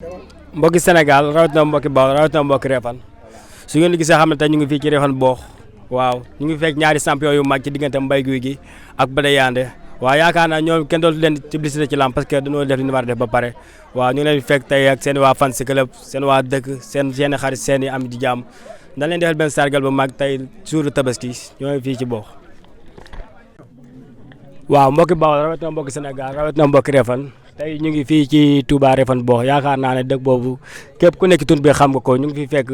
mbokki Sénégal rawatina mbokki Bawol rawatina mbokki Réfane su ngeen gisee xam ne tey ñu ngi fii ci Réfane Boox waaw ñu ngi fekk ñaari champion yu mag ci diggante Mbaye Gouy Gui ak Bada Yandé waaw yaakaar naa ñoom kenn dootu leen publicité ci lamb parce que dañoo def li ñu war a def ba pare waaw ñu ngi leen fekk tey ak seen waa fan si club seen waa dëkk seen xarit seen i am di jàmm dañ leen defal benn sargal bu mag tey jour tabaski ñoo ngi fii ci Boox waaw mbokki Bawol rawatina mbokki Sénégal rawatina mbokki Réfane tey ñu ngi fii ci Touba Réfane Boox yaakaar naa ne dëkk boobu képp ku nekk tund bi xam nga ko ñu ngi fi fekk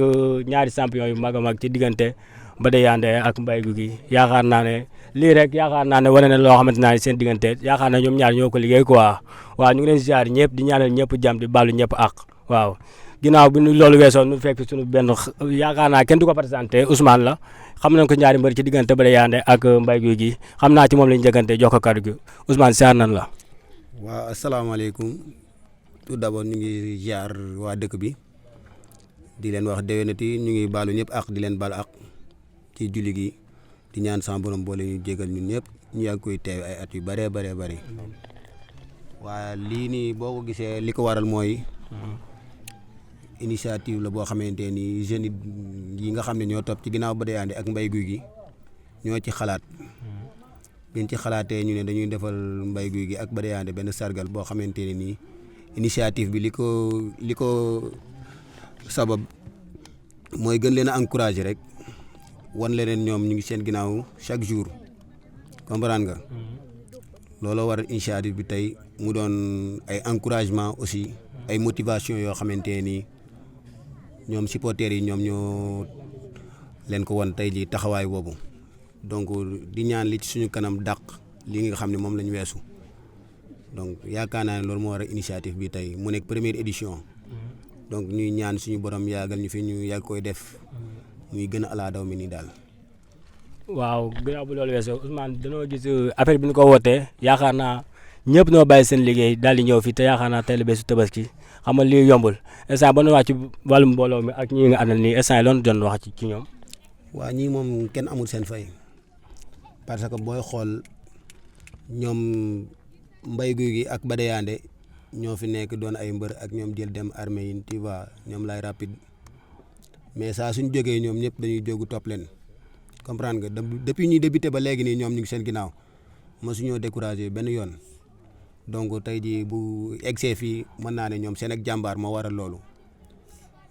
ñaari champion yu mag a mag ci diggante Bada Yandé ak Mbaye Gouy Gui yaakaar naa ne lii rek yaakaar naa ne wane na loo xamante ne seen diggante yaakaar naa ñoom ñaar ñoo ko liggéey quoi waaw ñu ngi leen ziar ñëpp di ñaanal ñëpp jàmm di baalu ñëpp ak waaw ginnaaw bi loolu weesoo ñu fekk suñu benn yaakaar naa kenn du ko présenté Ousmane la xam nañ ko ñaari mbër ci diggante Bada Yandé ak Mbaye Gouy Gui xam naa ci moom lañu jëkkante jox ko kàddu gi Ousmane ziar nañ la. waaw asalaamaaleykum tout d'abord ñu ngi ziar waa dëkk bi di leen wax déwénati ñu ngi baalu ñëpp ak di leen baal ak ci julli gi di ñaan sama borom boole ñu jégal ñun ñëpp ñu yàgg koy teew ay at yu bëree bëree bëri waa lii nii boo ko gisee li ko waral mooy initiative la boo xamante ni jeunes yi nga xam ne ñoo topp ci ginnaaw Bada Yandé ak Mbaye Gouy Gui ñoo ci xalaat biñ ci xalaatee ñu ne dañuy defal Mbaye Gouy Gui ak Bada Yandé benn sargal boo xamante ne nii initiative bi li ko sabab mooy gën leen a encourager rek wan leneen ñoom ñu ngi seen ginnaaw chaque jour comprendre nga looloo waral initiative bi tey mu doon ay encouragement aussi ay motivation yoo xamante ne nii ñoom supporters yi ñoom ñoo leen ko wan tey jii taxawaay boobu donc di ñaan li ci suñu kanam dàq li nga xam ne moom la ñu weesu donc yaakaar naa ne loolu moo war a initiative bi tey mu nekk première édition donc ñuy ñaan suñu borom yàggal ñu fi ñu yàgg koy def muy gën a alaa daw mi nii daal. waaw ginnaaw bu loolu weesoo Ousmane dañoo gis affaire bi ñu ko wootee yaakaar naa ñëpp noo bàyyi seen liggéey daal di ñëw fii te yaakaar naa tey la bésu tabaski xam nga lii yombul instant ba nu wax ci wàllum mbooloo mi ak ñi nga àndal nii instant yi loolu doon wax ci ñoom. waa ñii moom kenn amul seen fay. parce que booy xool ñoom Mbaye Gouy Gui ak Bada Yandé ñoo fi nekk doon ay mbër ak ñoom jël dem armée yi tu vois ñoom lay rapide mais saa suñ jógee ñoom ñëpp dañuy jógu topp leen comprendre nga depuis ñuy débuté ba léegi nii ñoom ñu ngi seen ginnaaw mosuñoo découragé benn yoon donc tey jii bu egsee fii mën naa ne ñoom seen ak jàmbaar moo waral loolu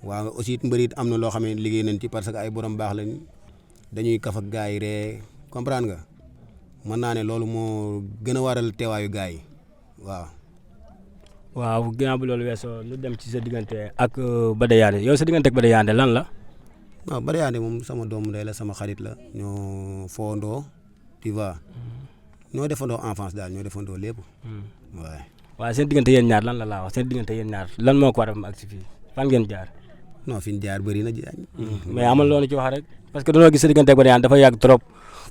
waaw aussi mbër it am na loo xam ne liggéey nañ ci parce que ay borom baax lañ dañuy kaf ak gars yi ree comprendre nga mën naa ne loolu moo gën a waral teewaayu gars yi waaw. waaw ginnaaw bu loolu weesoo lu dem ci sa diggante ak Bada Yandé yow sa diggante ak Bada Yandé lan la. non Bada Yandé moom sama doomu ndey la sama xarit la ñoo foondoo tu vois ñoo defandoo enfance daal ñoo defandoo lépp. waaw. waaw seen diggante yéen ñaar lan la laa wax seen diggante yéen ñaar lan moo ko waral mu agsi fii fan ngeen jaar. non fi ñu jaar bëri na. mais amal loolu ci wax rek parce que dañoo gis sa diggante ak Bada Yandé dafa yàgg trop.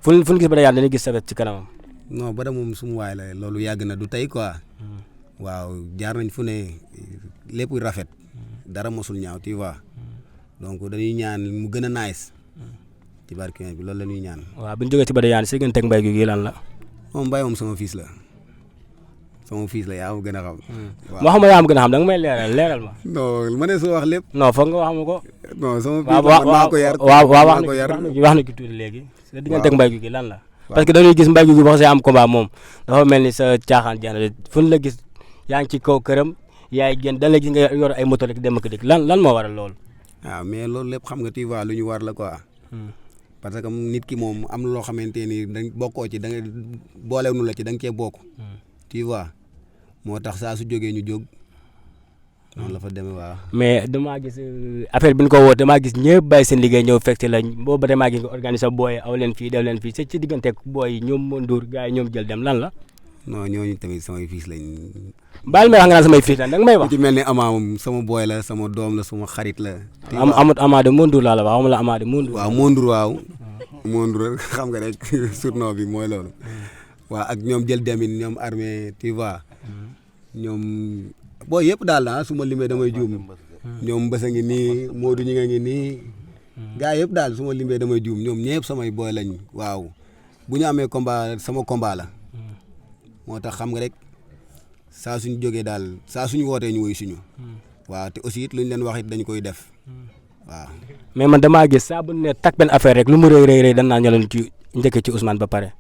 fu ñu gis Bada Yandé dañuy gis sa wet ci kanamam. non Bada moom sumu waay la loolu yàgg na du tey quoi. waaw jaar nañ fu ne lépp rafet. dara mosul ñaaw tu vois. donc dañuy ñaan mu gën a nice. ci barke bi loolu la ñuy ñaan. waaw bu ñu jógee ci Bada Yandé si ngeen teg Mbaye Gouy Gui lan la. moom Mbaye moom sama fils la. sama fils la yaa ma gën a xam. waaw moo xam yaa ma gën a xam da nga may leeral ma. non ma ne soo wax lépp. non foog nga wax ma ko. non sama fils la man maa ko yar. waaw wax na ki tuuti léegi. sa diggante ak Mbaye Gouy Gui lan la. parce que dañuy gis Mbaye Gouy Gui boo xasee am combat moom dafa mel ni sa caaxaan jeex fu ñu la gis yaa ngi ci kaw këram yaay génn dañ la gis nga yor ay moto rek dem ak dikk lan moo waral loolu. waaw mais loolu lépp xam nga tu vois lu ñu war la quoi. parce que nit ki moom am na loo xamante ni dañ bokkoo ci da nga boolewnu la ci da nga cee bokk. tu vois moo tax saa su jógee ñu jóg. noonu la fa demee waaw. mais damaa gis affaire bi ñu ko woo damaa gis ñëpp bàyyi seen liggéey ñëw fekk lañ boobu damaa gis nga organiser booy aw leen fii def leen fii ci digganteeg booy ñoom Ndour gars yi ñoom jël dem lan la. non ñooñu tamit samay fils lañ. baal may wax nga naan samay fils lañ da nga may wax. ku ci mel ni Ama moom sama booy la sama doom la sama xarit la. amut Ama de Mondour laa la wax amul Ama de Mondour. waaw Mondour waaw. Mondour xam nga rek surnom bi mooy loolu. waaw ak ñoom jël demin ñoom armée tu vois ñoom. booy yëpp daal na su ma limee damay juum ñoom Mbassa ngi nii Modou ñi nga ngi nii gars yëpp daal su ma limee damay juum ñoom ñëpp samay booy lañ waaw bu ñu amee combat sama combat la moo tax xam nga rek saa suñu jógee daal saa suñu wootee ñu woy suñu waaw te aussi it lu ñu leen wax it dañ koy def waaw. mais man damaa gis saa bu ne tak benn affaire rek lu mu rëy dañ naa ñëloon ci njëkk ci Ousmane ba pare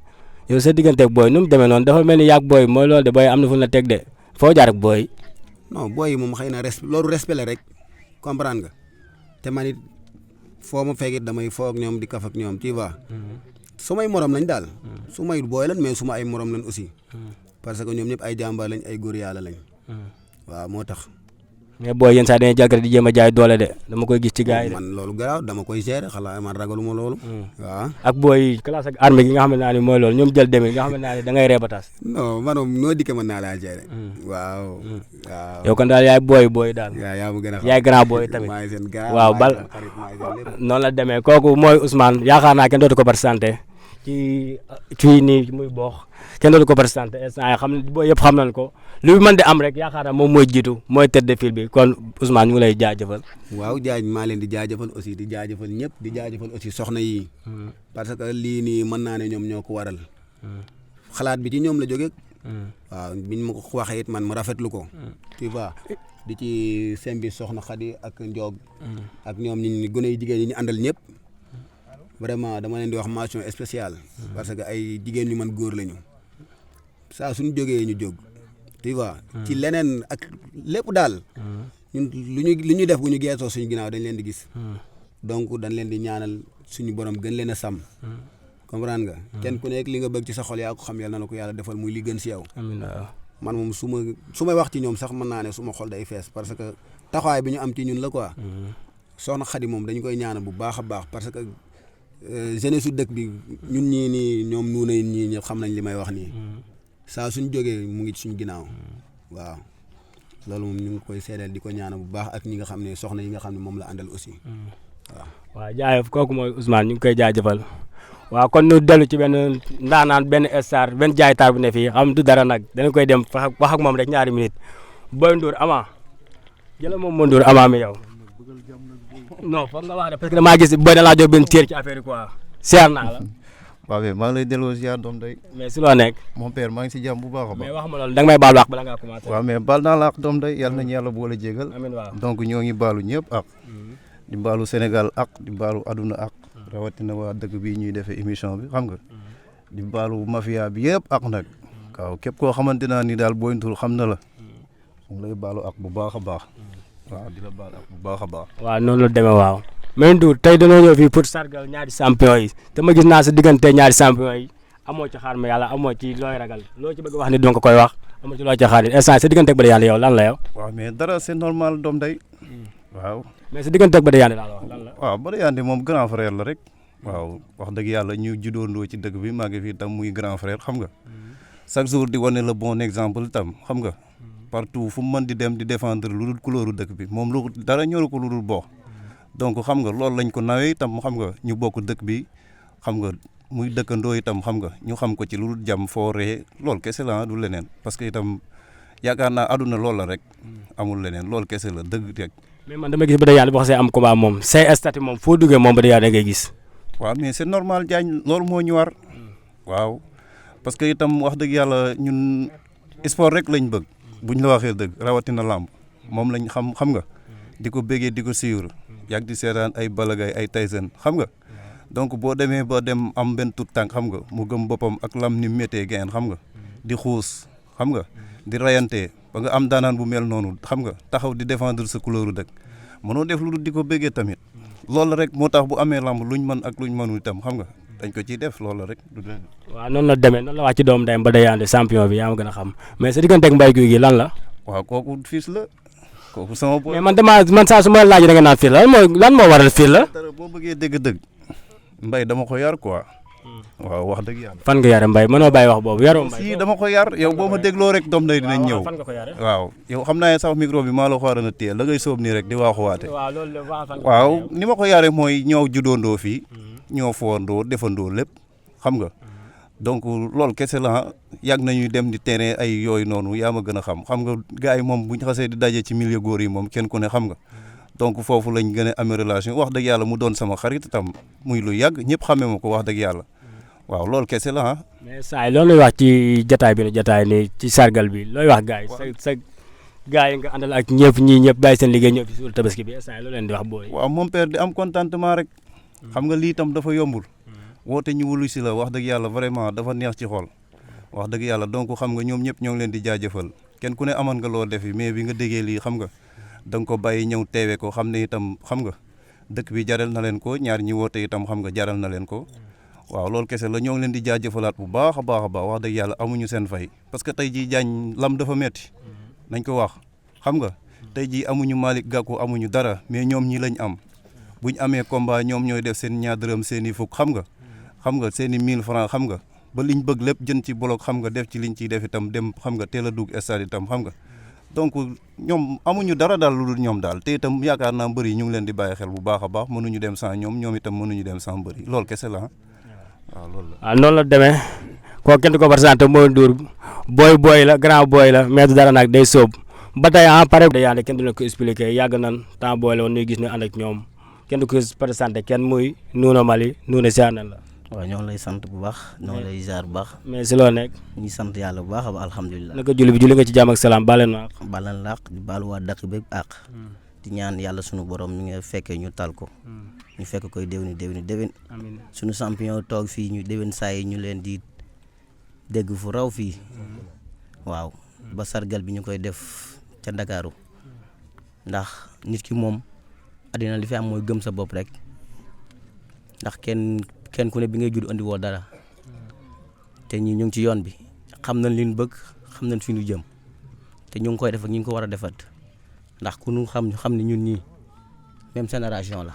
yow sa digganteeg booy nu mu demee noonu dafa mel ni yàgg booy mooy loolu de booy am na fu la teg de foo jaar ak booy. non booy yi moom xëy na loolu respect la rek comprendre nga te man it foo ma fekk it damay foo ak ñoom di kaf ak ñoom tu vois su may morom lañ daal su may booy lan mais su ma ay morom lañ aussi parce que ñoom ñëpp ay jàmbaar lañ ay góor yàlla lañ waaw moo tax. mais booy yenn saa dañuy jàkkaar di jéem a jaay doole de dama koy gis ci gars yi de. man loolu garaaw dama koy gérer xalaat man ragaluma loolu. waaw ak booy classe ak armée gi nga xam ne mooy loolu ñoom jël demee nga xam ne da ngay reebatas. non man moom noo dikkee mën naa laa gérer. waaw. waaw yow kon daal yaay booy daal. yaa ma gën a xam yaay grand booy tamit. maa ngi seen grand waaw bal noonu la demee kooku mooy Ousmane yaakaar naa kenn dootu ko présenté ci nii muy boox kenn dootu ko présenté instant yi xam ne booy yëpp xam nañ ko lu mën di am rek yaakaar naa moom mooy jiitu mooy tête de file bi kon Ousmane ñu ngi lay jaajëfal. waaw maa leen di jaajëfal aussi di jaajëfal ñëpp di jaajëfal aussi soxna yi. parce que lii nii mën naa ne ñoom ñoo ko waral. xalaat bi ci ñoom la jógee. waaw biñ ma ko waxee it man ma rafetlu ko. tu vois di ci sembi soxna Xadi ak Njoog. ak ñoom ñi gone yi jigéen ñi ñu àndal ñëpp. vraiment dama leen di wax mention spéciale. parce que ay jigéen ñu mën góor lañu. saa suñu jógee ñu jóg. tu vois ci leneen ak lépp daal. ñun lu ñu def bu ñu geesoo suñu ginnaaw dañ leen di gis. donc dañ leen di ñaanal suñu borom gën leen a sàmm. comprendre nga. kenn ku nekk li nga bëgg ci sa xol yaa ko xam yàlla na ko yàlla defal muy li gën si yow. amiin man moom su may wax ci ñoom sax mën naa ne suma xol day fees parce que taxawaay bi ñu am ci ñun la quoi. soxna Xadi moom dañu koy ñaanal bu baax a baax parce que jeunesse su dëkk bi ñun ñii nii ñoom nuuna ñii ñëpp xam nañ li may wax nii. saa suñ jógee mu ngi suñ ginnaaw waaw loolu moom ñu ngi koy seedeel di ko ñaanal bu baax ak ñi nga xam ne soxna yi nga xam ne moom la àndal aussi waaw jaayef kooku mooy Ousmane ñu ngi koy jaajëfal waaw kon ñu dellu ci benn ndaanaan benn star benn jaaytaar bu ne fii xam du dara nag dana koy dem wax ak moom rek ñaari minute Boy Ndour Ama jëla moom moo Ndour Ama mi yow non foog nga wax de parce que damaa gis Boy da laa jox benn téer ci affaire yi quoi seer naa la. waaw mais maa ngi lay delloo ziar doom day. mais si loo nekk. mon père maa ngi si jàmm bu baax a baax. mais wax ma loolu da nga may baal wax bala ngaa commencé. waaw mais baal naa la ak doom day yàlla nañu yàlla boole jégal. amiin waaw donc ñoo ngi baalu ñëpp ak. di baalu Sénégal ak di baalu aduna ak. rawatina waa dëkk bii ñuy defee émission bi xam nga. di baalu mafia bi yëpp ak nag. waaw képp koo xamante naa ni daal Boy Ndour xam na la. mu lay baalu ak bu baax a baax. waaw di la baal ak bu baax a baax. waaw noonu la demee waaw. mais Ndour tey dañoo ñëw fii pour sargal ñaari champion yi te ma gis naa sa diggante ñaari champion yi amoo ci xaar ma yàlla amoo ci looy ragal loo ci bëgg wax ni donc koy wax amoo ci loo ci xaar instant sa diggante ak Bada Yandé yow lan la yow. waaw mais dara c'est normal doom day. waaw. mais sa diggante ak Bada Yandé daal wax lan la. waaw Bada Yandé moom grand frère la rek. waaw wax dëgg yàlla ñu juddoondoo ci dëkk bi maa ngi fii tam muy grand frère xam nga. chaque jour di wane le bon exemple tam xam nga. partout fu mu mën di dem di défendre lu dul couleur dëkk bi moom lu dara ñoru ko lu dul boo. donc xam nga loolu lañ ko nawee itam xam nga ñu bokk dëkk bi xam nga muy dëkkandoo itam xam nga ñu xam ko ci lu dul jàmm fooree loolu kese la du leneen parce que itam yaakaar naa àdduna loolu la rek amul leneen loolu kese la dëgg rek. mais man dama gis Bada Yandé boo xasee am combat moom say statut moom foo duggee moom Bada Yandé ngay gis. waaw mais c'est normal Diagne loolu moo ñu war waaw parce que itam wax dëgg yàlla ñun sport rek lañ bëgg buñ la waxee dëgg rawatina làmb moom lañ xam nga di ko béggee di ko suivre. yàgg di seetaan ay balagay ay Tyson xam nga donc boo demee ba dem am benn tout tànk xam nga mu gëm boppam ak lam ni méttee geen xam nga di xuus xam nga di rayante ba nga am daanaan bu mel noonu xam nga taxaw di défendre sa couleur dëkk mënoo def lu dul di ko béggee tamit loolu rek moo tax bu amee lamb luñ mën ak luñ mënul itam xam nga dañ ko ciy def loolu rek. waaw noonu la demee noonu la wax ci doomu ndeyam Bada Yandé champion bi yaa ma gën a xam mais sa diggante ak Mbaye Gouy Gui lan la. waaw kooku fils la. kooku sama boy mais man saa su ma laaj da nga naan fii la lan moo waral fii la. boo bëggee dëgg-dëgg Mbaye dama ko yar quoi. waaw wax dëgg yàlla. fan nga yare Mbaye mënoo bàyyi wax boobu yaroo Mbaye. si dama ko yar yow boo ma dégloo rek doom day dinañ ñëw. fan nga ko yare waaw yow xam naa ne sax micro bi maa la ko waroon a téye la ngay sóob nii rek di waaxuwaate. waaw ni ma ko yare mooy ñoo juddoondoo fii. ñoo foondoo defandoo lépp xam nga. donc loolu kese la yàgg nañuy dem di terrain ay yooyu noonu yaa ma gën a xam nga gars yi moom bu ñu xasee di daje ci milieu góor yi moom kenn ku ne xam nga donc foofu lañ gën a amee relation wax dëgg yàlla mu doon sama xarit tam muy lu yàgg ñëpp xamee ma ko wax dëgg yàlla waaw loolu kese la mais saa yi loolu lay wax ci jataay bi ne jataay ni ci sargal bi looy wax gars yi gars yi nga àndal ak ñëpp ñëpp bàyyi seen liggéey ñëw fi suul tabaski bi instant loolu leen di wax booy. waaw mon père di am contentement rek xam nga lii tam dafa yombul woote ñu wulu si la wax dëgg yàlla vraiment dafa neex ci xol wax dëgg yàlla donc xam nga ñoom ñëpp ñoo ngi leen di jaajëfal kenn ku ne amoon nga loo defi mais bi nga déggee lii xam nga da nga ko bàyyi ñëw teewe ko xam ne itam xam nga dëkk bi jaral na leen ko ñaar ñi woote itam xam nga jaral na leen ko waaw loolu kese la ñoo ngi leen di jaajëfalaat bu baax a baax a baax wax dëgg yàlla amuñu seen fay parce que tey jii jaañ lam dafa metti nañ ko wax xam nga tey jii amuñu Malick Gakou amuñu dara mais ñoom ñi lañ am buñ amee combat ñoom ñooy def seen ñaar dërëm seen i fukk xam nga seen i 1000 francs xam nga ba liñ bëgg lépp jën ci bolok xam nga def ci liñ ciy def itam dem xam nga teel a dugg stade itam xam nga donc ñoom amuñu dara daal lu dul ñoom daal te itam yaakaar naa mbër yi ñu ngi leen di bàyyi xel bu baax a baax mënuñu dem sans ñoom itam mënuñu dem sans mbër yi loolu kese la waaw loolu la. waaw noonu la demee kooku kenn du ko présenté mooy Ndour booy la grand booy la mais du dara nag day sóob ba tey pare da yàlla kenn du leen ko expliqué yàgg nan temps booy la woon ñuy gis ñu ànd ak ñoom kenn du ko présenté kenn muy Nuuna Mali Nuuna siyaar nañ la. waaw ñoo ngi lay sant bu baax ñoo ngi lay ziar bu baax. mais si loo nekk. ñu sant yàlla bu baax alhamdulilah. naka julli bi julli nga ci jàmm ak salaam baal leen ma àq. baal leen la àq di baal waa dëkk bépp àq. di ñaan yàlla sunu borom mi nga fekkee ñu tal ko. ñu fekk koy déwéni déwén. amiin sunu champion toog fii ñu déwén saa yi ñu leen di dégg fu raw fii. waaw ba sargal bi ñu koy def ca Ndakaaru ndax nit ki moom àddina li fi am mooy gëm sa bopp rek ndax kenn ku ne bi ngay judd andi woo dara te ñi ñu ngi ci yoon bi xam nañ li ñu bëgg xam nañ fi ñu jëm te ñu ngi koy def ak ñu ngi ko war a defat ndax ku ñu xam ne ñun ñii même génération la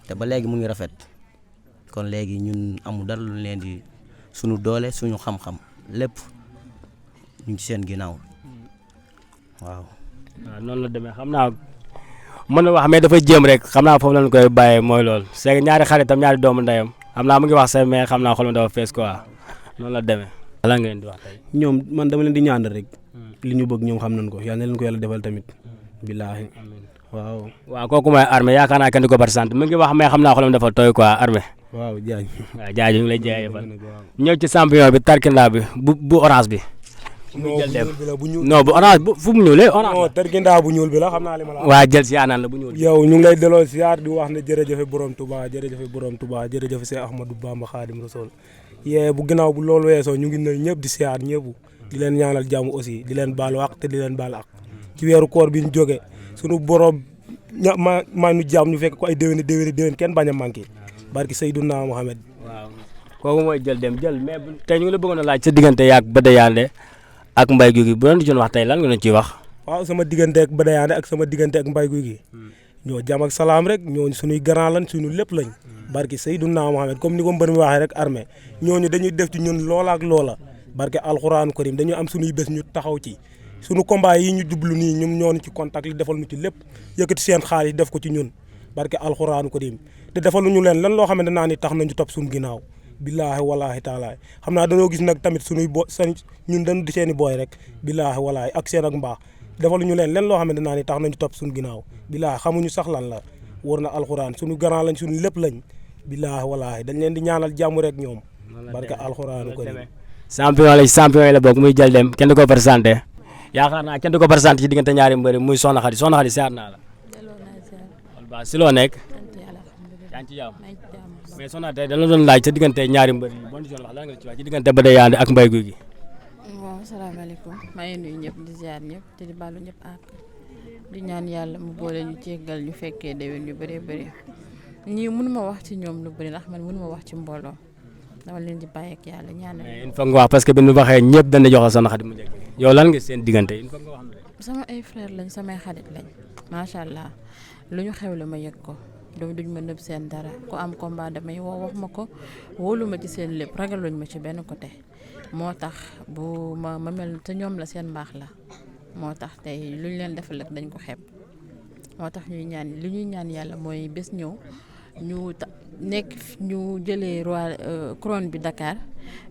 te ba léegi mu ngi rafet kon léegi ñun amul dara lu leen di suñu doole suñu xam-xam lépp ñu ngi ci seen ginnaaw waaw. waaw noonu la demee xam naa mën na wax mais dafa jéem rek xam naa foofu lañ koy bàyyee mooy loolu c'est que ñaari xaritam ñaari doomu ndeyam xam naa mu ngi wax sax mais xam naa xolam dafa fees quoi noonu la demee. lan ngeen di wax tey. ñoom man dama leen di ñaanal rek li ñu bëgg ñoom xam nañ ko yal na leen ko yàlla defal tamit. billaahi waaw. waaw kooku mooy Armé yaakaar naa kenn du ko présenté mu ngi wax mais xam naa xolam dafa tooy quoi Armé. waaw Diagne. waaw Diagne ñu ngi lay jaayefal ñëw ci champion bi tarkindaa bi bu orange bi. non bu ñuul bi la bu ñuul. non bu orange bu fu mu ñuulee orange. non tarkindaa bu ñuul bi la xam naa li ma la. waa jël si yaanaan la bu ñuul. yow ñu ngi lay delloo siyaar di wax ne jërëjëf borom Touba jërëjëf borom Touba jërëjëf Seex Ahmadou Bamba Xaadim Rasul yee bu ginnaaw bu loolu weesoo ñu ngi nuyu ñëpp di siyaar ñëpp di leen ñaanal jàmm aussi di leen baalu àq te di leen baal àq ci weeru koor bi ñu jógee sunu borom maa ñu jàmm ñu fekk ko ay déwén kenn bañ a manqué barki Seydouna Mohamed. waaw kooku mooy jël mais tey ñu ngi la bëggoon a laaj sa diggante yaag Badayande ak Mbaye Gouy Gui bu doon di wax tey lan nga doon ciy wax. waaw sama diggante ak Badayande ak sama diggante ak Mbaye Gouy Gui ñoo jàmm ak salaam rek ñooñu suñuy grand lañ suñu lépp lañ barki Seydouna Mohamed comme ni ko mbër mi waxee rek Armé ñooñu dañuy def ci ñun loola ak loola barke alxuraan karim dañu am suñuy bés ñu taxaw ci suñu combat yi ñu jublu nii ñoom ñoo ci contact li defal ñu ci lépp yëkkati seen xaalis def ko ci ñun barke alxuraan karim te defal ñu leen lan loo xamante naa ni tax nañu topp suñu ginnaaw billaahi walaahi taala xam naa dañoo gis nag tamit suñuy ñun dañu di seen i booy rek billaahi walaahi ak seen ak mbaax defal ñu leen lan loo xamante naa ni tax nañu topp suñu ginnaaw billaahi xamuñu sax lan la wóor na alxuraan suñu grand lañ suñu lépp lañ billaahi walaahi dañ leen di ñaanal jàmm rek ñoom barke alxuraan karim champion yi la bokk muy jël dem kenn du ko présenté yaakaar naa kenn du ko présenté ci diggante ñaari mbëri muy Soxna Xadi siyaar naa la. waaw si loo nekk. yaa ngi ci jàmm mais Soxna tey dañ la doon laaj sa diggante ñaari mbëri yi bon di wax lan nga ci wax ci diggante Badayande ak Mbaye Gouy Gui. waaw asalaamaaleykum maa ngi nuyu ñëpp di ziar ñëpp te di baalu ñëpp àq di ñaan yàlla mu boole ñu jéggal ñu fekkee déwén yu bëree bëri ñii mënuma wax ci ñoom lu bëri ndax man mënuma wax ci mbooloo dama leen di bàyyi ak yàlla ñaanal. mais il faut nga wax parce que bi ñu waxee ñëpp dañ la jox Soxna Xadi mu njëkk yow lan nga seen diggante il faut nga wax. sama ay frère lañ samay xarit lañ macha allah lu ñu xewle ma yëg ko duñ ma nëb seen dara ku am combat damay woo wax ma ko wóolu ma ci seen lépp ragaluñ ma ci benn côté moo tax bu ma mel te ñoom la seen mbaax la moo tax tey lu ñu leen defal rek dañ ko xeeb moo tax ñuy ñaan yàlla mooy bés ñëw ñu jëlee roi couronne bi Dakar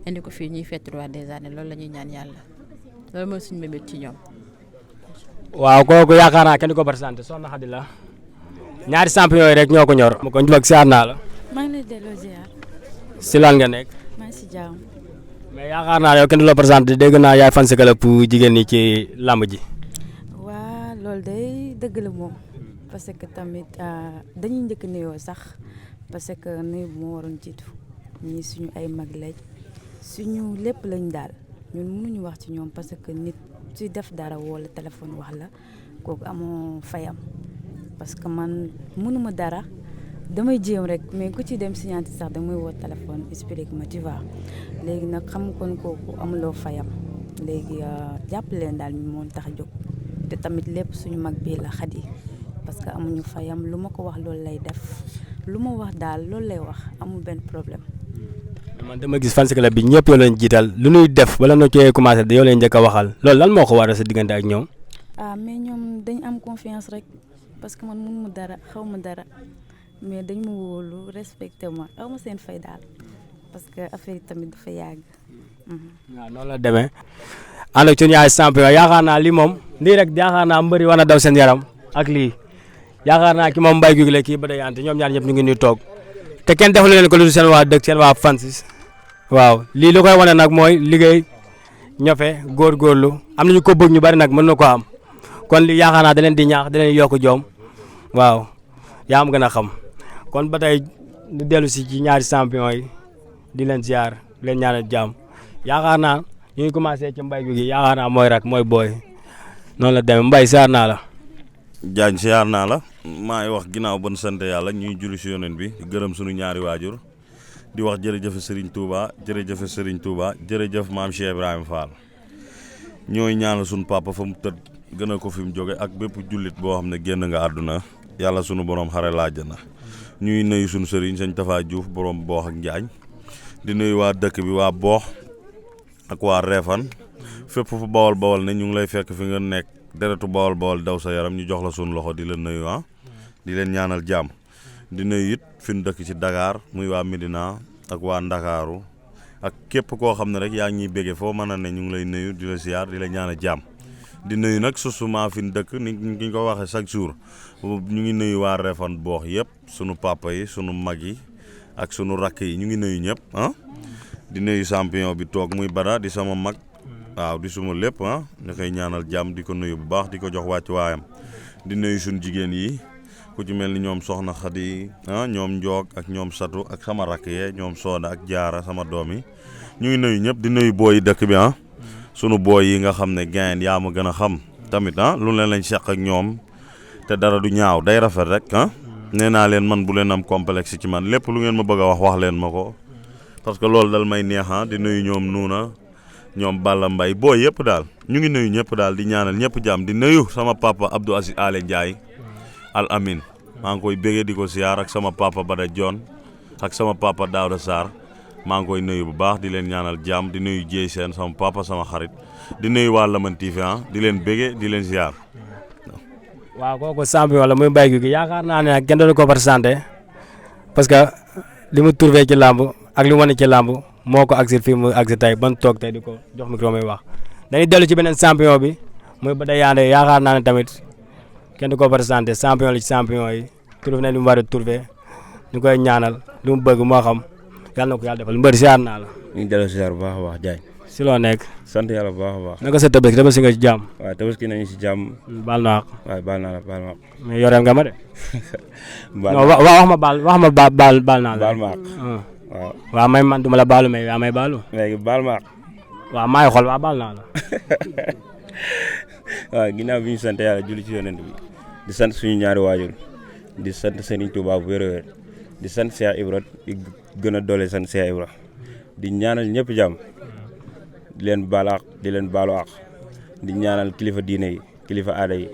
indi ko fii ñuy fête roi des arènes loolu la ñuy ñaan yàlla loolu mooy suñu bébét ci ñoom. waaw kooku yaakaar naa kenn du ko présenté Soxna Xadi la ñaari champion yi rek ñoo ko ñor. ko njubag siyaar naa la. maa ngi lay delloo ziar. si lan nga nekk. maa ngi si jàmm. mais yaakaar naa yow kenn du la présenté dégg naa yaay fan si club jigéen ñi ci làmb ji. loolu day dëgg la moom parce que tamit dañuy njëkk nuyoo sax parce que nuyu bu moo waroon jiitu ñii suñu ay mag lañ suñu lépp lañ daal ñun mënuñu wax ci ñoom parce que nit suy def dara wala téléphone wax la kooku amoo fayam parce que man mënuma dara damay jéem rek mais ku ci dem signanti sax damay woo téléphone explique ma tu vois léegi nag xam kon kooku amuloo fayam léegi jàpp leen daal ñu moom tax a jóg te tamit lépp suñu mag bii la Xadi parce que amuñu fayam lu ma ko wax loolu lay def lu ma wax daal loolu lay wax amul benn problème. man dama gis fan club bi ñëpp yow leen jiital lu ñuy def wala noo cee commencé yow leen njëkk a waxal loolu lan moo ko waral sa diggante ak ñoom. mais ñoom dañ am confiance rek parce que man mënuma dara xaw ma dara mais dañ ma wóolu respecté ma xaw ma seen fay daal parce que affaire yi tamit dafa yàgg. waaw noonu la demee ànd ak suñu ay champion yaakaar naa lii moom lii rek yaakaar naa mbëri war na daw seen yaram ak lii yaakaar naa ki moom Mbaye Gouy Gui la kii ba day ante ñoom ñaar ñëpp ñu ngi nuy toog te kenn defalu leen ko lu seen waa dëkk seen waa fans waaw lii lu koy wane nag mooy liggéey ñofe góorgóorlu am nañu ko bëgg ñu bari nag mën na ko am kon lii yaakaar naa da leen di ñaax da leen yokk joom waaw yaa am gën a xam kon ba tey ñu dellu si ci ñaari champion yi di leen ziar leen ñaanal jàmm yaakaar naa ñu ngi commencé ci Mbaye Gouy Gui yaakaar naa mooy rak mooy booy noonu la demee Mbaye ziar naa la. Diagne ziar naa la maa ngi wax ginnaaw bon sant yàlla ñuy julli si yonent bi di gërëm suñu ñaari waajur di wax jërëjëf Serigne Touba jërëjëf Serigne Touba jërëjëf maam Cheikh Ibrahima Fall ñooy ñaanal suñu papa fa mu tëdd gën a ko fi mu jóge ak bépp jullit boo xam ne génn nga àdduna yàlla sunu borom xare laaj na ñuy nuyu suñu Serigne Sëñ Tafa Diouf borom boox ak Njaañ di nuyu waa dëkk bi waa boox ak waa Réfane fépp fu bawol bawol ne ñu ngi lay fekk fi nga nekk deretu bawol bawol daw sa yaram ñu jox la suñu loxo di leen nuyu di leen ñaanal jàmm di nuyu it fi ñu dëkk ci Dakar muy waa Médina ak waa Ndakaaru ak képp koo xam ne rek yaa ngi ñuy béggee foo mën a ne ñu ngi lay nuyu di la ziar di la ñaanal jàmm di nuyu nag susuma fi ñu dëkk ni ñu ko waxee chaque jour ñu ngi nuyu waa Réfane boox yëpp sunu papa yi sunu mag yi ak sunu rakk yi ñu ngi nuyu ñëpp di nuyu champion bi toog muy Bada di sama mag waaw di suma lépp ñu koy ñaanal jàmm di ko nuyu bu baax di ko jox wàcc waayam di nuyu suñu jigéen yi ku ci mel ni ñoom Soxna Xadi ñoom Njoog ak ñoom Satu ak sama rakk yee ñoom Sooda ak Jaara sama doom yi ñu ngi nuyu ñëpp di nuyu booy yi dëkk bi sunu booy yi nga xam ne gain yaa ma gën a xam tamit lu leen lañ seq ak ñoom te dara du ñaaw day rafet rek nee naa leen man bu leen am complexe ci man lépp lu ngeen ma bëgg a wax leen ma ko parce que loolu dal may neex di nuyu ñoom Nuuna ñoom Balla Mbaye boo yëpp daal ñu ngi nuyu ñëpp daal di ñaanal ñëpp jàmm di nuyu sama papa Abdou Aziz Ale Ndiaye Al Amin maa ngi koy bégee di ko siyaar ak sama papa Bada John ak sama papa Daouda Sarr maa ngi koy nuyu bu baax di leen ñaanal jàmm di nuyu Dieye Sène sama papa sama xarit di nuyu waa Lamane TV di leen bégee di leen siyaar. waaw kooku champion la muy Mbaye Gouy Gui yaakaar naa ne nag kenn doonu ko présenté parce que li mu trouvé ci làmb ak li mu wane ci làmb moo ko agsi fii mu agsi tey ban toog tey di ko jox micro muy wax dañuy dellu ci beneen champion bi muy Bada Yandé yaakaar naa ne tamit kenn du ko présenté champion la ci champion yi trouvé na li mu war a trouvé ñu koy ñaanal li mu bëgg moo xam yàlla na ko yàlla defal mbëri siyaar naa la. ñu ngi dellu siyaar bu baax a baax Diagne. si loo nekk. sant yàlla bu baax a baax. naka sa tabaski nga ci jàmm. waaw tabaski nañu si jàmm. baal naa ko. waaw baal naa la baal ma. mais yoreel nga ma de. baal non wax ma baal naa la. baal ma waaw. waaw may man duma la baalu mais yaa may baalu. léegi baal ma. waaw maa ngi xool waaw baal naa la. waaw ginnaaw bi ñu sant yàlla julli ci yonent bi di sant suñu ñaari waajur di sant Serigne Touba bu wér-wér di sant Cheikh Ibra di gën a doole sant Cheikh Ibra di ñaanal ñëpp jàmm di leen baal ak di leen baalu ak di ñaanal kilifa diine yi kilifa aada yi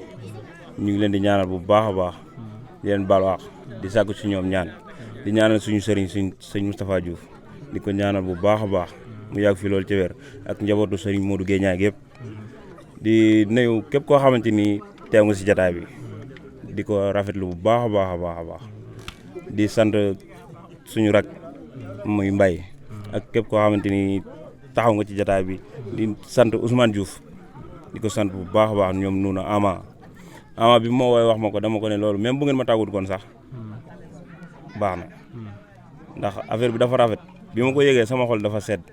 ñu ngi leen di ñaanal bu baax a baax di leen baalu ak di sàkku ci ñoom ñaan di ñaanal suñu sëriñ sëñ Moustapha Diouf di ko ñaanal bu baax a baax mu yàgg fi loolu ci wér ak njabootu sëriñ Modou Guèye ñaag yëpp di nuyu képp koo xamante ni teew nga si jataay bi di ko rafetlu bu baax a baax a baax a baax di sant suñu rak muy Mbaye ak képp koo xamante ni taxaw nga ci jataay bi di sant Ousmane Diouf di ko sant bu baax a baax ñoom Nuuna ama bi moo wooy wax ma ko dama ko ne loolu même bu ngeen ma tàggut kon sax baax na ndax affaire bi dafa rafet bi ma ko yëgee sama xol dafa sedd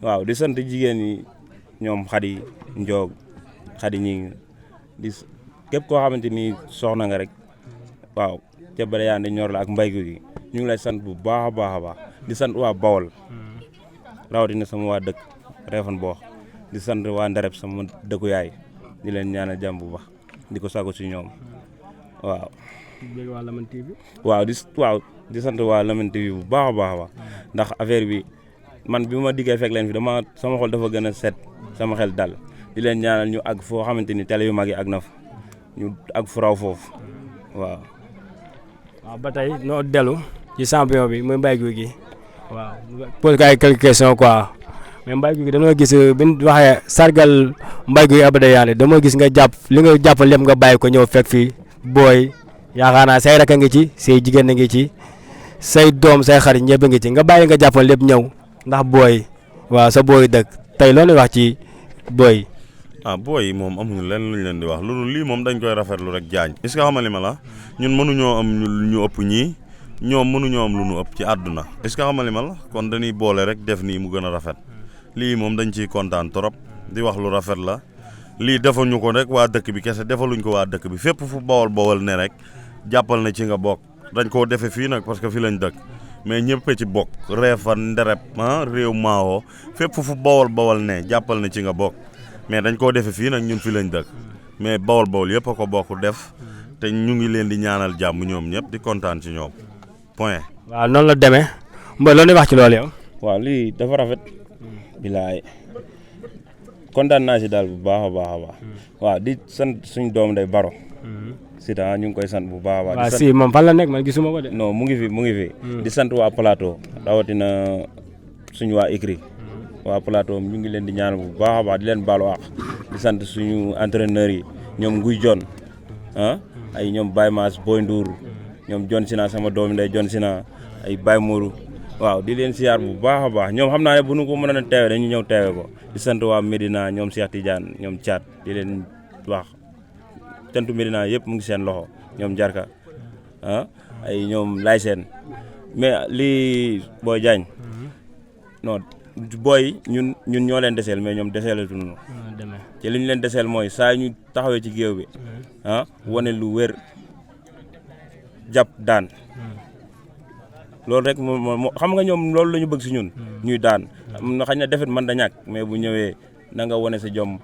waaw di sant jigéen ñi ñoom Xadi Njoog Xadi ñi di képp koo xamante ni soxna nga rek waaw ca Badiane ñor la ak mbay gi ñu ngi lay sant bu baax a baax a baax di sant waa Bawol rawatina sama waa dëkk Réfane Boox di sant waa Ndereb sama dëkku yaay di leen ñaanal jàmm bu baax di ko sago si ñoom waaw. di sant waa Lamyn TV bu baax a baax a baax ndax affaire bi man bi ma diggee fekk leen fi sama xol dafa gën a set sama xel dal di leen ñaanal ñu àgg foo xamante ni télé yu mag yi àgg na fa ñu àgg fu raw foofu waaw. waaw ba tey noo dellu ci champion bi muy Mbaye Gouy Gui waaw pose ko ay quelques questions quoi mais Mbaye Gouy Gui dañoo gis bi ñu waxee sargal Mbaye Gouy Gui à Badiane dama gis nga jàpp li nga jàpp lépp nga bàyyi ko ñëw fekk fii booy yaakaar naa say rakk a ngi ci say jigéen a ngi ci say doom say xarit ñëpp a ngi ci nga bàyyi nga jàppoon lépp ñëw ndax booy waaw sa booy dëkk tey loolu wax ci booy. booy yi moom amuñu lenn luñ leen di wax loolu lii moom dañ koy rafetlu rek jaañ est-ce que xamal li ma la ñun mënuñoo am ñu ëpp ñii ñoom mënuñoo am lu ñu ëpp ci àdduna est-ce que xamal li ma la kon dañuy boole rek def nii mu gën a rafet lii moom dañ ciy kontaan trop di wax lu rafet la lii defaluñu ko rek waa dëkk bi kese defaluñ ko waa dëkk bi fépp fu bawol ne rek jàppal na ci nga bokk dañ koo defee fii nag parce que fii lañ dëkk mais ñëpp ci bokk Réfane Ndereb réew Maawo fépp fu bawol ne jàppal na ci nga bokk mais dañ koo defee fii nag ñun fi lañ dëkk mais bawol yëpp a ko bokk def te ñu ngi leen di ñaanal jàmm ñoom ñëpp di kontaan ci ñoom point. waaw noonu la demee Mbaye loolu wax ci loolu yow. waaw lii dafa rafet. bilaay kontaan naa si daal bu baax a baax a baax. waaw di sant suñu doom day Baro. Sida ñu ngi koy sant bu baax a baax. waaw si moom fan la nekk man gisuma ko de. non mu ngi fi. di sant waa Plateau rawatina suñu waa écrit waa Plateau ñu ngi leen di ñaan bu baax a baax di leen baalu àq di sant suñu entraîneurs yi ñoom Nguy Jon ay ñoom Baye Mass Boy Ndour ñoom Jon Sina sama doom ndey Jon Sina ay Baye Mourou waaw di leen siyaar bu baax a baax ñoom xam naa ne bu nu ko mën a teewe dañu ñëw teewe ko di sant waa Medina ñoom Cheikh Tidiane ñoom Thiat di leen wax tentu Medina yëpp mu ngi seen loxo ñoom Jarka ay ñoom Lay Seen mais lii Boy Diagne non booy ñun ñoo leen deseel mais ñoom deseelatuñu ci li ñu leen deseel mooy saa ñu taxawee ci géew bi wane lu wér jàpp daan loolu rek moo xam nga ñoom loolu la ñu bëgg si ñun ñuy daan xañ na defet mën da ñàkk mais bu ñëwee na nga wane sa jom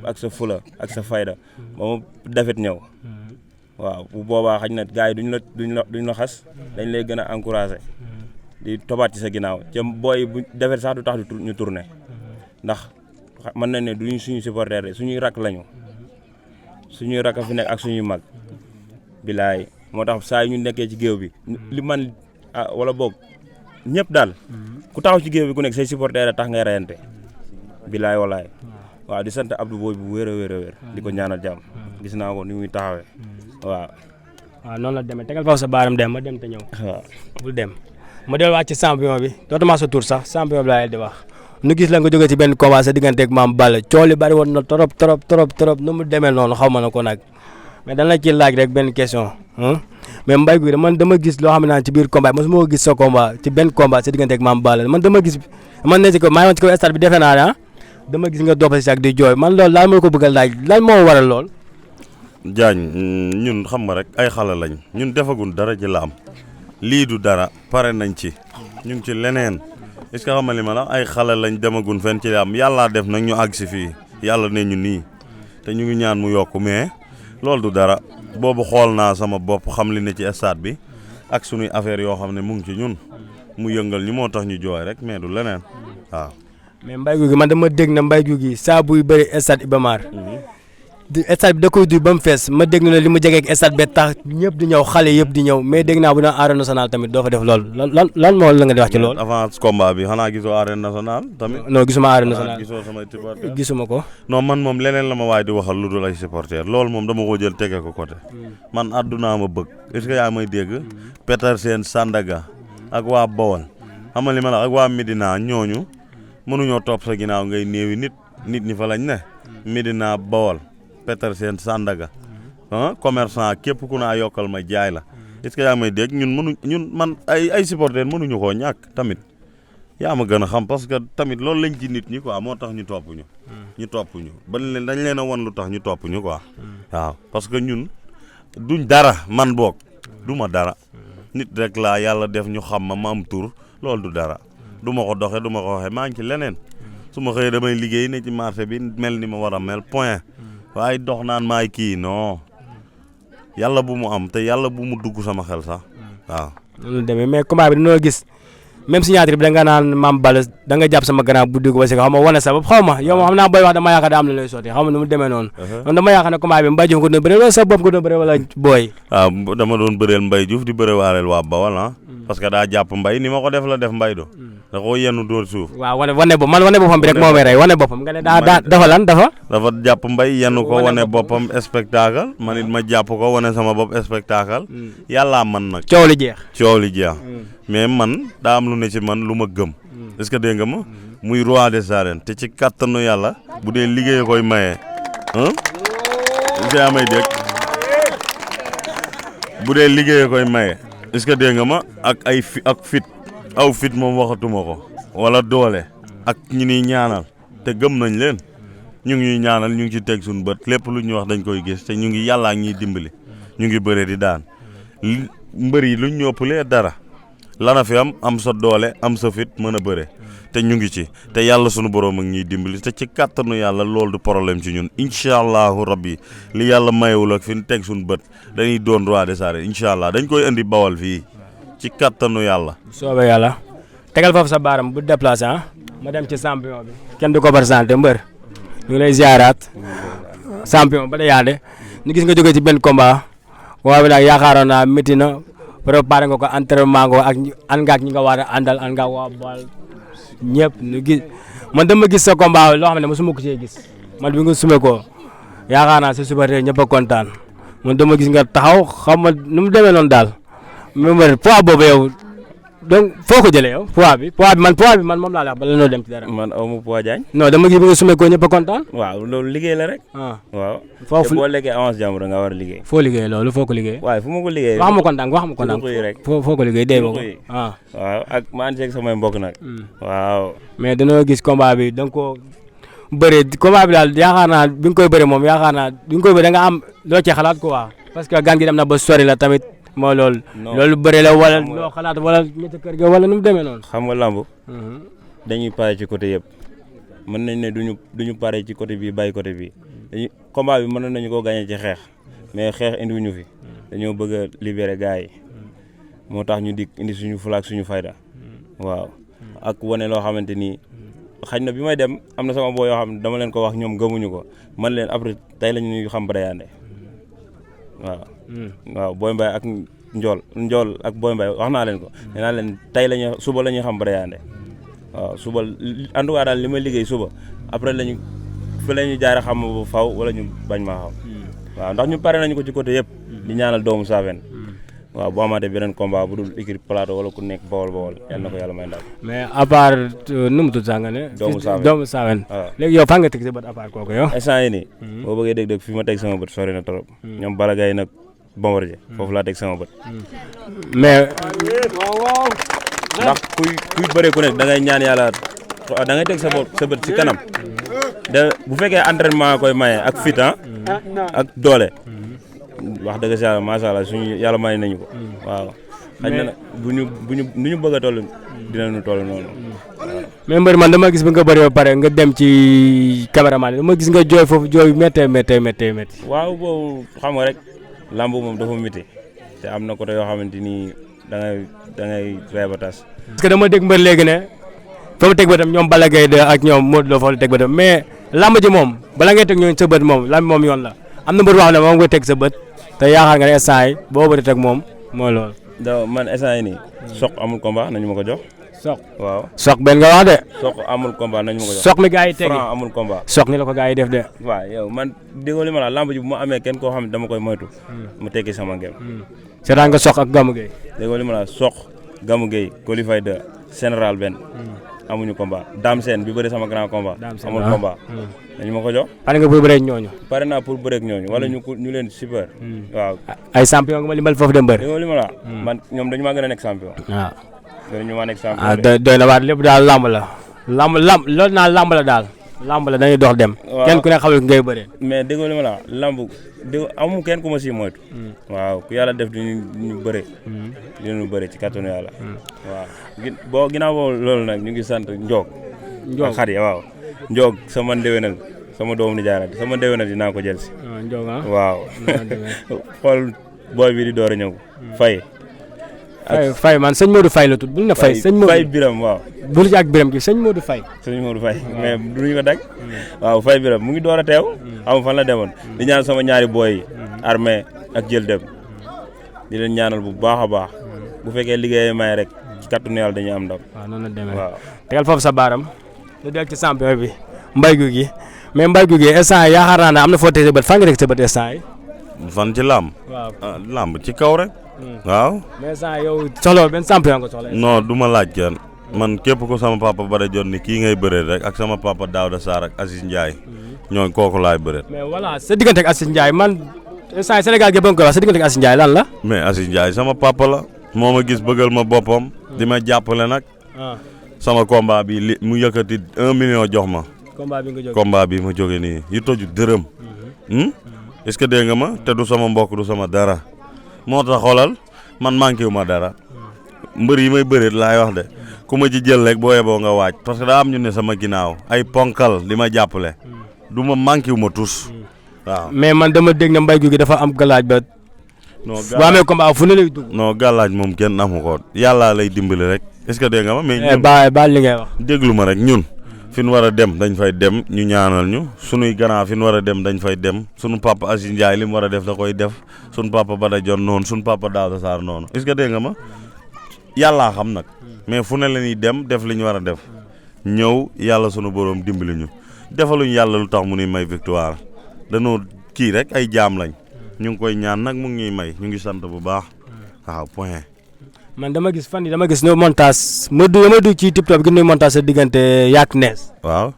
ak sa fula ak sa fayda ba mu defet ñëw waaw bu boobaa xañ na gars yi duñ la xas dañ lay gën a encouragé di tobaat ci sa ginnaaw ca booy bu defet sax du tax ñu tourné ndax mën nañ ne duñu suñu supporter de suñuy rakk lañu suñuy rakk fi nekk ak suñuy mag bilaay moo tax saa yu ñu nekkee ci géew bi li man wala boog ñëpp daal ku taxaw ci géew bi ku nekk say supporter a tax ngay reyante bilaay walaay waaw di sant Abdou Boy bu wér a wér di ko ñaanal jàmm gis naa ko ni muy taxawee waaw noonu la demee tegal foofu sa baaram dem ma dem te ñëw waaw bul dem ma delluwaat ci champion bi dootuma sa tur sax champion bi laa leen di wax nu gis la nga jógee ci benn combat sa diggante ak Mame Balla coow li bari woon na trop nu mu demee noonu xaw ma na ko nag mais dañ la ci laaj rek benn question mais Mbaye Gouy Gui man dama gis loo xam ne ci biir combat mosuma ko gis sa combat ci benn combat sa diggante ak Mame Balla man dama gis man ne si ko maa ngi woon ci kaw stade bi defe naa ne dama gis nga dopp si ak di jooy man loolu laal ma ko bëgg a laaj lan moo waral lool. Diagne ñun xam nga rek ay xale lañ ñun defagun dara ci la am lii du dara pare nañ ci ñu ngi ci leneen est-ce que xam nga li ma la ay xale lañ demagun fenn ci am yàllaa def nag ñu àgg si fii yàlla ne ñu nii te ñu ngi ñaan mu yokk mais loolu du dara boobu xool naa sama bopp xam li ne ci stade bi ak sunuy affaire yoo xam ne mu ngi ci ñun mu yëngal ñu moo tax ñu jooy rek mais du leneen waaw. mais Mbaye Gouy Gui man dama dégg na Mbaye Gouy Gui saa buy bëri stade Iba Mar di stade bi da koy duy ba mu fees ma dégg na li mu jege ak stade bi tax ñëpp di ñëw xale yëpp di ñëw mais dégg naa bu na arène nationale tamit doo fa def loolu lan moo la nga di wax ci loolu. avant combat bi xanaa gisoo arène nationale tamit. non gisuma arène nationale gisoo samay supporter gisuma ko. non man moom leneen la ma waay di waxal lu dul ay supporter loolu moom dama ko jël tege ko côté man àddunaa ma bëgg est-ce que yaa may dégg Petersen Sandaga ak waa Bawol xam nga li ma la ak waa Medina ñooñu mënuñoo topp sa ginnaaw ngay néewi nit ñi fa lañ ne Medina Bawol Petersen Sandaga commerçant képp ku naa yokkal ma jaay la est-ce que yaa may dégg ñun man ay supporter mënuñu koo ñàkk tamit yaa ma gën a xam parce que tamit loolu lañ ci nit ñi quoi moo tax ñu topp ñu. ñu topp ñu dañ leen a wan lu tax ñu topp ñu quoi. waaw parce que ñun duñ dara man boog du ma dara nit rek laa yàlla def ñu xam ma am tur loolu du dara du ma ko doxee du ma ko waxee maa ngi ci leneen su ma xëyee damay liggéey ne ci marché bi mel ni ma war a mel point waaye dox naan maay kii non yàlla bu mu am te yàlla bu mu dugg sama xel sax waaw. loolu demee mais combat bi dañoo gis même signature bi da nga naan Mame Balla da nga jàpp sama grand bu dugg ba si xaw ma wane sa bopp xaw ma yow moom xam naa booy wax dama yaakaar daa am lu lay sotti xaw ma nu mu demee noonu. man dama yaakaar ne combat bi Mbaye Diouf ko doon bëree wala sa bopp ko doon bëree wala booy. waaw dama doon bëreel Mbaye Diouf di bëre waareel waa Bawal ah. parce que daa jàpp Mbaye ni ma ko def la def Mbaye do da koo yenn dóor suuf. waaw wane boppam bi rek moo may rey wane boppam nga ne dafa lan dafa jàpp Mbaye yenn ko wane boppam spectacle man it ma jàpp ko wane sama bopp spectacle. yàllaa man nag. coow li jeex. mais man daa am lu ne ci man lu ma gëm. est-ce que dégg nga ma. muy roi des arènes te ci kattanu yàlla bu dee liggéey koy maye. est-ce may dégg bu dee liggéey koy maye. est-ce que dégg nga ma ak fit aw fit moom waxatuma ko wala doole ak ñi ñuy ñaanal te gëm nañ leen ñu ngi ñuy ñaanal ñu ngi ci teg suñu bët lépp lu ñu wax dañ koy gis te ñu ngi yàllaa ñuy dimbali ñu ngi bëre di daan mbër yi luñ ñoppalee dara lana fi am sa doole am sa fit mën a bëre te ñu ngi ci te yàlla sunu borom ak ñuy dimbali te ci kàttanu yàlla loolu du problème ci ñun incha allahu rabbi li yàlla mayewul ak fi ñu teg suñu bët dañuy doon roi des arènes incha allah dañ koy indi bawal fii ci kàttanu yàlla. soobee yàlla tegal foofu sa baaram bu déplacé ma dem ci champion bi kenn du ko présenté mbër ñu ngi lay ziaraat champion ba da yaande ñu gis nga jógee ci benn combat bi nag yaakaaroon naa métti na préparé nga ko entraînement nga ak ñi nga war a àndal ànd nga waa Bawal ñëpp ñu gis man dama gis sa combat loo xam ne mosuma ko cee gis man bi nga sume ko yaakaar naa sa supporter ñëpp a kontaan man dama gis nga taxaw xam ma nu mu demee noonu daal mais poids boobu yow donc foo ko jëlee yow poids bi man moom laa la wax bala noo dem ci dara. man aw ma poids Diagne. non dama gis bi nga sume ko ñëpp a kontaan. waaw loolu liggéey la rek. waaw foofu te boo lekkee avance jàmbur nga war a liggéey. foo liggéey loolu foo ko liggéey. waaye fu ma ko liggéey. wax ma kontaan rek. foo ko liggéey dee ma ko. waaw ak maa ngi seeg samay mbokk nag. waaw. mais danoo gis combat bi da nga koo bëree combat bi daal yaakaar naa bi nga koy bëree moom yaakaar naa bi nga koy bëree da nga am loo ci xalaat quoi parce que gan gi dem na ba sori la tamit. moo loolu. loolu bëri la wala loo xalaat wala ñetti kër ga wala nu mu demee noonu. xam nga lamb dañuy pare ci côté yëpp mën nañ ne duñu pare ci côté bii bàyyi côté bii dañuy combat bi mën nañu koo gagné ci xeex mais xeex indiwuñu fi dañoo bëgg a libérer gars yi moo tax ñu dikk indi suñu fulaak suñu fayda waaw ak wane loo xamante ni xañ na bi may dem am na sama boo yoo xam ne dama leen ko wax ñoom gëmuñu ko man leen après tey la ñuy xam Badayaande waaw Boy Mbaye ak Njool ak Boy Mbaye wax naa leen ko nee naa leen tey suba la ñuy xam Badayaande waaw suba en tout cas daal li may liggéey suba après la ñu jaare xam ba faw wala ñu bañ maa xam waaw ndax ñu pare nañu ko ci côté yëpp di ñaanal doomu Saafeen waaw bu amaatee beneen combat bu dul écurie Plateau wala ku nekk Bawol yal na ko yàlla may ndam. mais à part nu mu tudd sax nga ne. doomu Saafeen waaw léegi yow fan nga teg sa bët à part kooku yow. instant yii nii. boo bëggee dégg-dégg fi ma teg sama bët sori na trop. ñoom Balla Gaye nag Bombardier foofu laa teg sama bët. mais. ndax kuy bëree ku nekk da ngay ñaan yàlla da ngay teg sa bët ci kanam bu fekkee entraînement koy maye ak fit ak doole. wax dëgg si yàlla macha allah suñu yàlla may nañu ko. waaw xëy na nag bu ñu bëgg a toll dinañu toll noonu. mais mbër man dama gis bi nga bëri ba pare nga dem ci caméraman dama gis nga jooy foofu jooy méttee. waaw boobu xam nga rek lamb moom dafa métti te am na côté yoo xamante ni da ngay reeba tas. parce que dama dégg mbër léegi ne fa mu teg bëtam ñoom Balla Gaye 2 ak ñoom Modou Lo fa la teg bëtam mais lamb ji moom bala ngay teg ñooñu sa bët moom lamb moom yoon la am na mbër wax ne moom nga teg sa bët. te yaakaar nga ne instant yi boo bëri teg moom mooy loolu. man instant yi nii. soq amul combat nañu ma ko jox. soq waaw. soq benn nga wax de. soq amul combat nañu ma ko jox. soq mi gars yi tegi Franc amul combat. soq ni la ko gars yi def de. waaw yow man déggoo li ma la lamb ji bu ma amee kenn koo xam ne dama koy moytu. mu tekki sama ngem. seetaan nga soq ak Gamou Gueye. déggoo li ma la soq Gamou Gueye qualifié de général benn amuñu combat Dame Sène bi bëri sama grand combat. amul combat. dañu ma ko jox. pare nga pour bëreeg ñooñu. pare naa pour bëreeg ñooñu. wala ñu leen super. waaw ay champion nga ma limbal foofu dem bëri. déggoo li ma la man ñoom dañu maa gën a nekk champion. waaw dinañu wane exemple. doy na waat lépp daal lamb la. lamb loolu naa lamb la daal. lamb la dañuy dox dem. waaw kenn ku ne xamul ngay bëree. mais déggoo li ma la wax lamb amu kenn ku ma si moytu. waaw ku yàlla def ñu bëre. dinañu bëre ci kattanu yàlla. waaw ginnaaw boobu loolu nag ñu ngi sant Ndiog. ak xar yi waaw. Ndiog sama ndéwénal sama doomu nijaay la sama ndéwénal dinaa ko jël si. Ndiog waaw. xool booy bi di door a ñëw. Faye man sëñ Modou Faye la tudd buñ na Faye sëñ Modou Faye Biram waaw. bul ci ak Biram gi sëñ Modou Faye. sëñ Modou Faye mais duñu ko dag waaw Faye Biram mu ngi door a teew. xam fan la demoon. di ñaan sama ñaari booy yi. Armée ak jël dem. di leen ñaanal bu baax a baax. bu fekkee liggéey may rek ci kattanu yàlla dañuy am ndam. waaw noonu la demee waaw. tegal foofu sa baaram. lu del ci champion bi Mbaye Gouy Gui mais Mbaye Gouy Gui instant yi yaakaar naa ne am na foo teg sa bët fan nga teg sa bët instant yi. fan ci làmb. waaw làmb ci kaw rek. waaw. mais instant yow soxla benn champion nga soxla. non du ma laaj kenn man képp ko sama papa Bada jot ni kii ngay bëree rek ak sama papa Daouda Sarr ak Aziz Ndiaye ñooñu kooku laay bëree. mais voilà sa diggante ak Aziz Ndiaye man instant yi Sénégal gi ba nga koy wax sa diggante ak Aziz Ndiaye lan la. mais Aziz Ndiaye sama papa la moo ma gis bëggal ma boppam di ma jàppale nag. sama combat bi mu yëkkati 1 million jox ma. combat bi ma jóge nii yu toju dërëm. est-ce que dégg nga ma te du sama mbokk du sama dara moo tax xoolal man manqué wu ma dara mbër yi may bëreet laay wax de ku ma ci jël rek boo yeboo nga waaj parce que daa am ñu ne sama ginnaaw ay ponkal di ma jàppale du ma manqué wu ma tus waaw. mais man dama dégg na Mbaye Gouy Gui dafa am galaaj ba. non boo amee combat fu ne lay dugg. non gàllaaj moom kenn amu ko yàllaa lay dimbali rek est-ce que dégg nga ma. mais ñun ba li ngay wax. déglu ma rek ñun. fi ñu war a dem dañ fay dem ñu ñaanal ñu sunuy grand fi ñu war a dem dañ fay dem sunu papa Aziz Ndiaye li mu war a def da koy def sunu papa Bada Dione noonu sunu papa Daouda Sarr noonu est-ce que dégg nga ma yàllaa xam nag mais fu ne la ñuy dem def li ñu war a def ñëw yàlla sunu borom dimbali ñu defaluñ yàlla lu tax mu nuy may victoire danoo kii rek ay jaam lañ ñu ngi koy ñaan nag mu ngi ñuy may ñu ngi sant bu baax waaw point. man dama gis fan yi dama gis no montage ma du ci TikTok gi no montage sa diggante yaak nees. waaw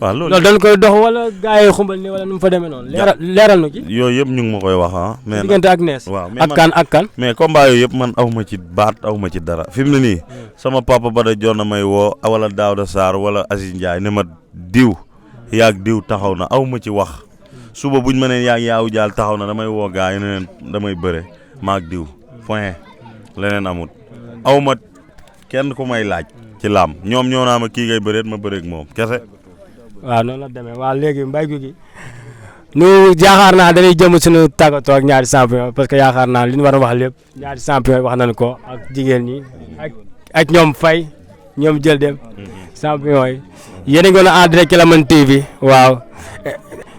loolu dañ koy dox wala gars yi xumbal ni wala nu mu fa demee noonu. leeral nu ci. yooyu yëpp ñu ngi ma koy wax mais diggante ak nees. waaw ak kan. mais combat yooyu yëpp man aw ma ci baat aw ma ci dara fi mu ne nii sama papa Bada Dione may woo wala Daouda Sarr wala Aziz Ndiaye ne ma diw yaag diw taxaw na aw ma ci wax suba buñ ma nee yaag yaawu jaal taxaw na damay woo gars yi ne leen damay bëre maag diw point. leneen amut aw ma kenn ku may laaj ci laam ñoom ñoo naa ma kii ngay bëreet ma bëreeg moom kese. waaw noonu la demee waaw léegi Mbaye Gouy Gui nu yaakaar naa dañuy jëm suñu tàggatoo ak ñaari champion parce que yaakaar naa li ñu war a wax lépp ñaari champion wax nañu ko ak jigéen ñi ak ñoom Faye ñoom jël dem champion yi yéen a ngi woon en direct ci Lamyn TV waaw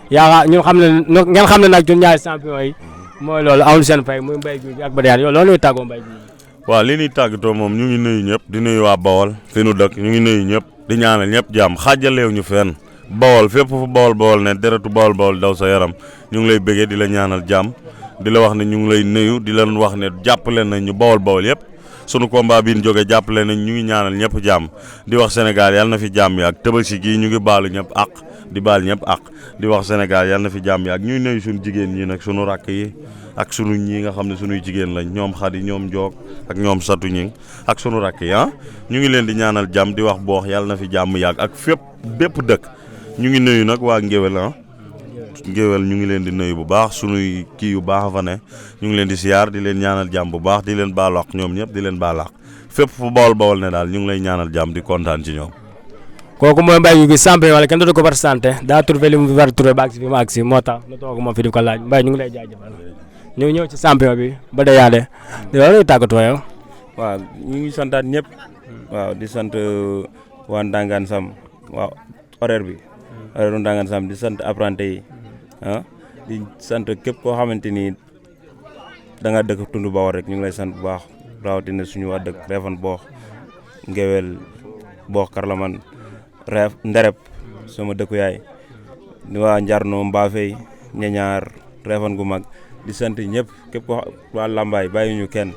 yaakaar ñu xam ne ngeen xam ne nag ñun ñaari champion yi mooy loolu amul seen fay muy Mbaye Gouy Gui ak Bada Yane yow loolu ñuy tàggoo Mbaye Gouy Gui. waaw li ñuy tàggatoo moom ñu ngi nuyu ñëpp di nuyu waa Bawol fi nu dëkk ñu ngi nuyu ñëpp di ñaanal ñëpp jàmm xaajaleew ñu fenn Bawol fépp fu Bawol ne deretu Bawol daw sa yaram ñu ngi lay bëggee di la ñaanal jàmm di la wax ne ñu ngi lay nuyu di leen wax ne jàppale nañ ñu Bawol yëpp sunu combat bi ñu jógee jàppale nañ ñu ngi ñaanal ñëpp jàmm di wax Sénégal yàlla na fi jàmm yi ak Tabaski gii ñu ngi baalu ñëpp ak di baal ñëpp ak di wax Sénégal yàlla na fi jàmm yi ak ñuy nuyu suñu jigéen ñi nag sunu rakk yi ak sunu ñii nga xam ne sunuy jigéen lañ ñoom Xadi ñoom Joog ak ñoom Satu ñi ak sunu rakk yi ñu ngi leen di ñaanal jàmm di wax boox yàlla na fi jàmm yàgg ak fépp bépp dëkk ñu ngi nuyu nag waa Ngéwél Ngéwél ñu ngi leen di nuyu bu baax sunuy kii yu baax fa ne ñu ngi leen di siyaar di leen ñaanal jàmm bu baax di leen baalu ak ñoom ñëpp di leen baalu ak fépp fu Bawol ne daal ñu ngi lay ñaanal jàmm di kontaan ci ñoom. kooku mooy Mbaye Gouy Gui champion wala kenn dootu ko présenté daa trouvé li mu war a trouvé ba agsi fi mu agsi moo tax nu toog moom fi di ko laaj Mbaye ñu ngi lay jaajëfal ñu ñëw ci champion bi Bada Yane loolu tàggatoo yow. waaw ñu ngi santaat ñëpp. waaw di sant waa Ndangaan Sam waaw horaire bi. horaire Ndangaan Sam di sant apprenti yi di sant képp koo xamante ni da nga dëkk tund Bawol rek ñu ngi lay sant bu baax rawatina suñu waa dëkk Réfane Boox Ngewel Boox Karlaman Reef Nderep sama dëkku yaay di waa Njarno Mbaafey Ñañaar Réfane gu mag di sant ñëpp képp ko waa Lambaay bàyyi ñu kenn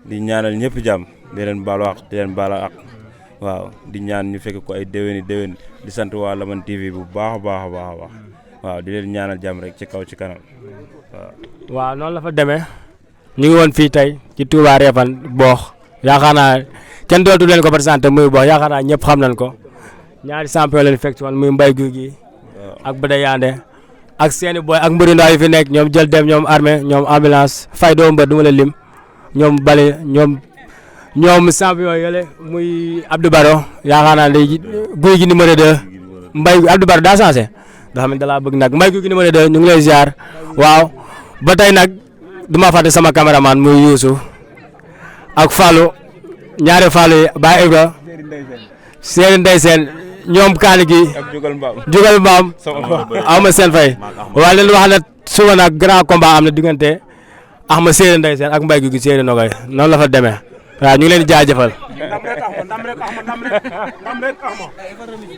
di ñaanal ñëpp jàmm di leen baal wax di leen baal ak waaw di ñaan ñu fekk ko ay déwéni déwén di sant waa Lamyn TV bu baax a baax a baax a baax waaw di leen ñaanal jàmm rek ci kaw ci kanam waaw. waaw noonu la fa demee ñu ngi woon fii tey ci Touba Réfane Boox yaakaar naa kenn dootu leen ko présenté muy Box yaakaar naa ñëpp xam nañ ko ñaari champion leen fekk ci woon muy Mbaye Gouy Gui ak Bada Yandé ak seeni boy ak mbëri ndaw yi fi nekk ñoom jël dem ñoom armée ñoom ambulance fay doo mbër du ma la lim ñoom bale ñoom champion yële muy Abdou Baro yaakaar naa léegi Gouy Gui numéro 2 Mbaye Abdou Baro daa changé nga xam ne dalaa bëgg nag Mbaye Gouy Gui numéro 2 ñu ngi lay ziar waaw ba tey nag du ma fàtte sama caméraman muy Youssou ak Fallou ñaari Fallou yi Baye Ibra Seeri Ndey Seen ñoom kaani gi jugal mbaam aw ma seen fay waaye leen wax na suba nag grand combat am na diggante Axma Seeri Ndey Seen ak Mbaye Gouy Gui Seeri Nogoy noonu la fa demee waaw ñu ngi leen di jaajëfal